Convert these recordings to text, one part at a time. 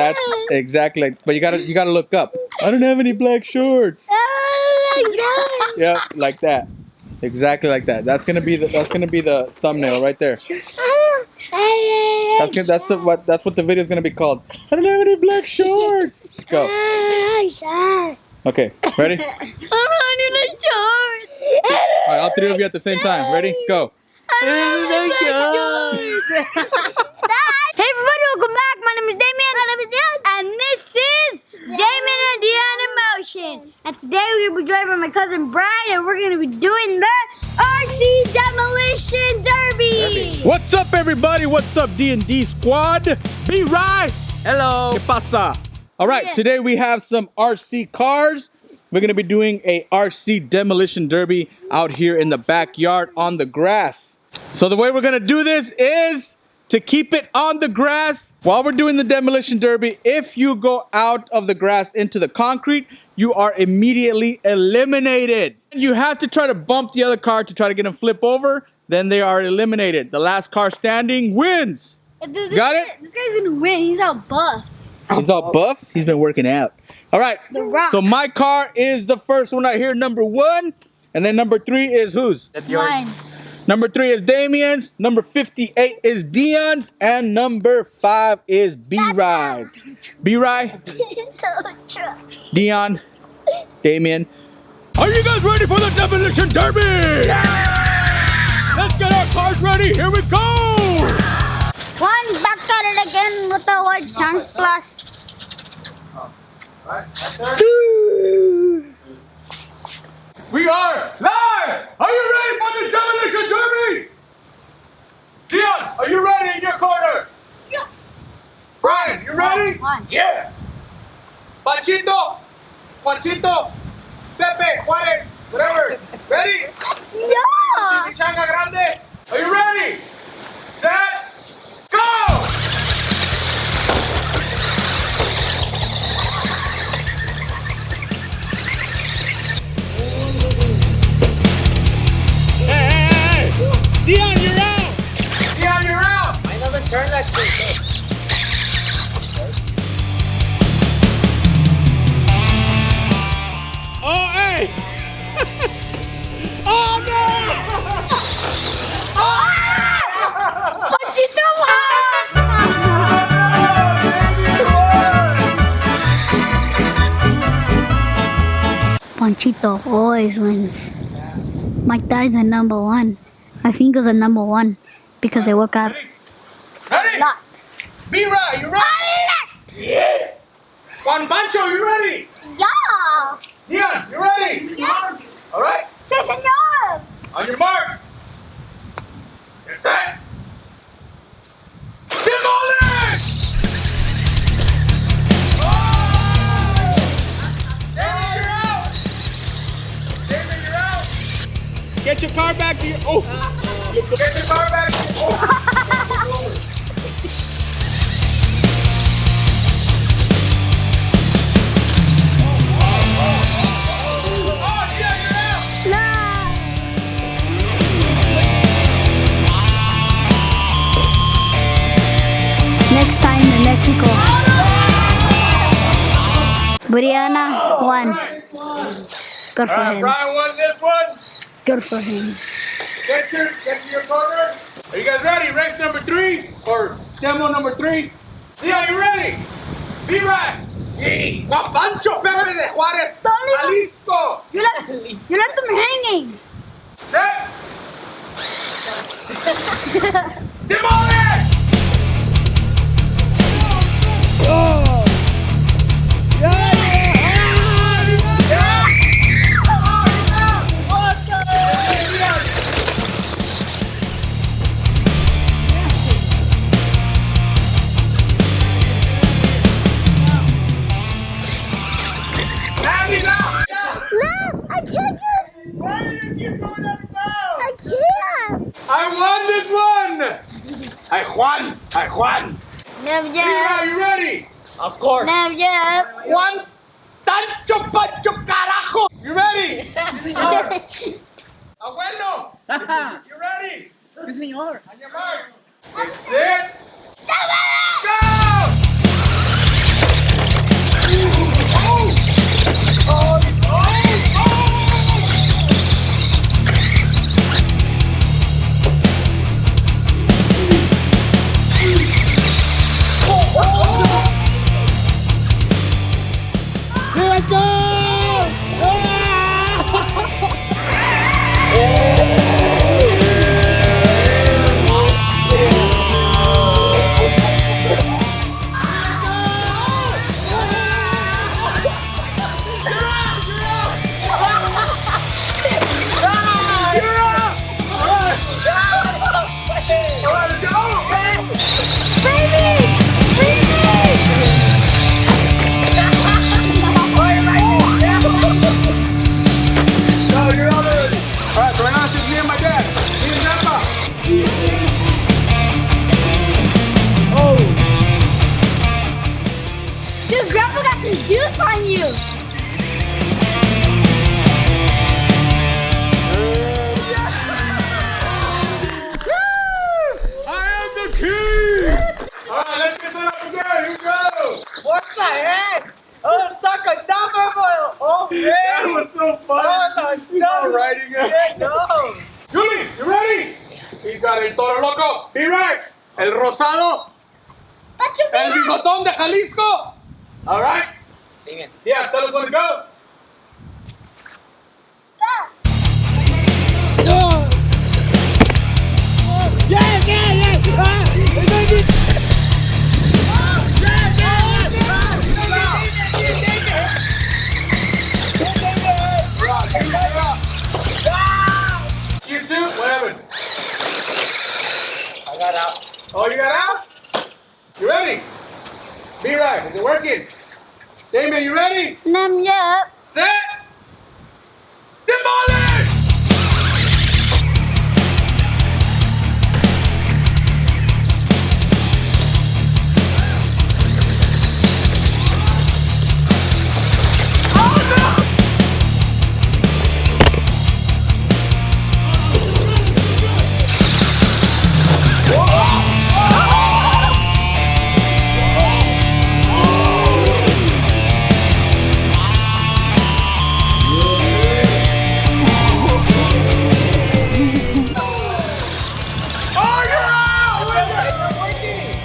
That's exactly. But you gotta look up. I don't have any black shorts. Yeah, like that. Exactly like that. That's gonna be the thumbnail right there. That's what the video is gonna be called. I don't have any black shorts. Go. Okay, ready? I don't have any black shorts. All right, all three of you at the same time. Ready? Go. Hey everybody, welcome back. My name is Damian. My name is Deion. And this is Damian and Deion in motion. And today we're going to be joined by my cousin Brian, and we're going to be doing the RC Demolition Derby. What's up, everybody? What's up, D&D squad? Be right. Hello. ¿Qué pasa? All right, today we have some RC cars. We're going to be doing a RC Demolition Derby out here in the backyard on the grass. So the way we're going to do this is to keep it on the grass while we're doing the demolition derby. If you go out of the grass into the concrete, you are immediately eliminated. You have to try to bump the other car to try to get them flip over. Then they are eliminated. The last car standing wins. Got it? This guy's going to win. He's all buff. He's all buff. He's been working out. All right. The Rock. So my car is the first one right here, number 1. And then number 3 is whose? That's yours. Mine. Number 3 is Damian's, number 58 is Deion's, and number 5 is B-Rye's. B-Rye, Deion, Damian. Are you guys ready for the Demolition Derby? Yeah! Let's get our cars ready, here we go! One back at it again with the white tank plus. We are live! Are you ready for the Demolition Derby? Deion, are you ready in your corner? Yeah. Brian, you ready? One. Yeah! Panchito, Juanchito, Pepe, Juarez, whatever. Ready? Yeah! Chimichanga Grande. Are you ready? Set, go! Deion, you're out! Deion, you're out! I never turned that shit. Oh, hey! Oh, no! Panchito won! Panchito always wins. Mike Tyson number 1. My fingers are number 1 because they work out. Ready? Lot. B-Rye, you ready? Yeah! Juan Pancho, you ready? Yeah! Deion, you ready? Yeah! All right. Sí, señor! On your marks. Get set. Demolish! Oh! David, you're out! David, you're out! Get your car back to your... Oh! Get your car back to your... Oh! Next time in Mexico. Brianna won. Good for him. Brian won this one. Good for him. Get to your corner. Are you guys ready? Race number 3 or demo number 3? Deion, you ready? Be right. Juan Pancho, Pepe de Juarez, Jalisco. You left them hanging. Set. Demolish! Oh! Yeah! Hi, Juan. Never Are you ready? Of course. Never Juan Tancho Pancho Carajo. You ready? Abuelo. You ready? Sí, señor. On your mark. Get set. Go! the heck? Oh, stuck on top of it. Oh, man. That was so fun. Oh, Keep on riding it. Yeah, no. Julie, you ready? He's got el toro loco. Be right. El rosado. El bigotón de Jalisco. All right. Sing it. Yeah, tell us when to go. You too? What happened? I got out. Oh, you got out? You ready? Be right. Is it working? Damian, you ready? Yup. Set. Demolish!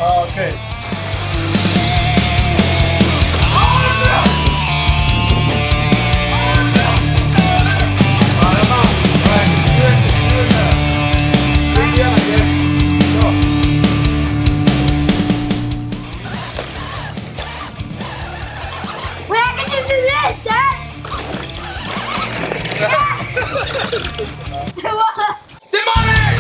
Okay. Wait, I can just do this, Dad. Demolish!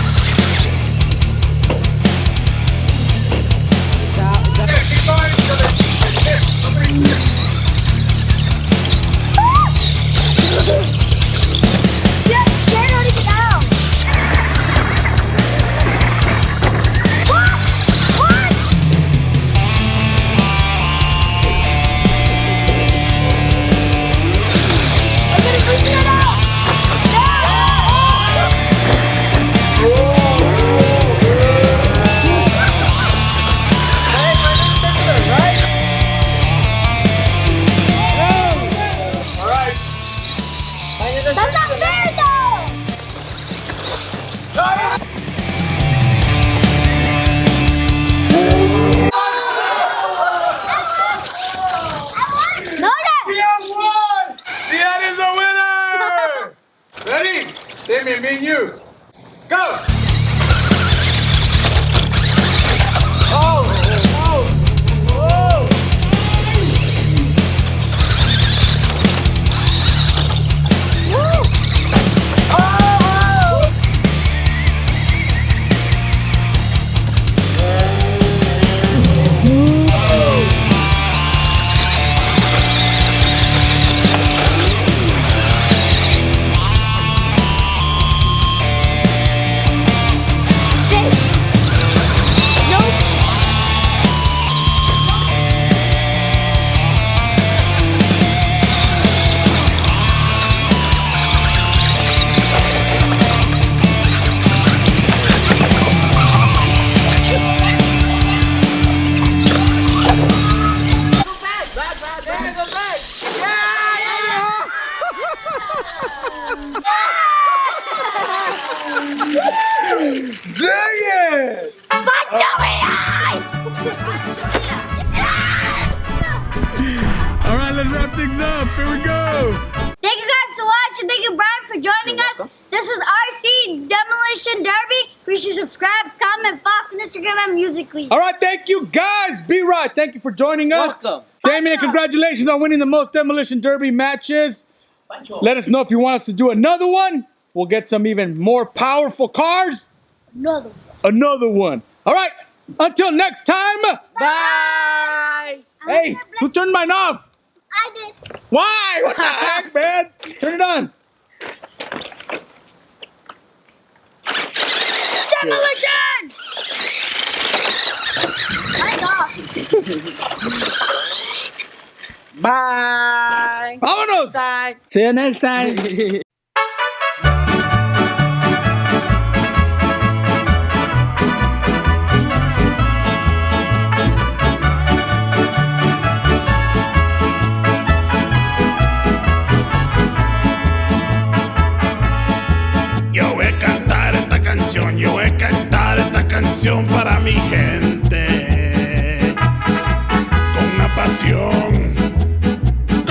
Keep going so that somebody Yeah, Dad already got down. What? What? I'm gonna bring it out. All right. That's not fair, though. No, Dad. Dion won! Dion is the winner! Ready? Damian, me and you. Go! Dang it! All right, let's wrap things up. Here we go. Thank you guys for watching. Thank you, Brian, for joining us. This is RC Demolition Derby. Please subscribe, comment, follow us on Instagram and Musically. All right, thank you guys. Be right. Thank you for joining us. Welcome. Damian, congratulations on winning the most Demolition Derby matches. Let us know if you want us to do another one. We'll get some even more powerful cars. Another one. All right, until next time. Bye. Hey, who turned mine off? I did. Why? What the heck, man? Turn it on. Demolition! Mine's off. Bye. Vámonos. Bye. See you next time. para mi gente.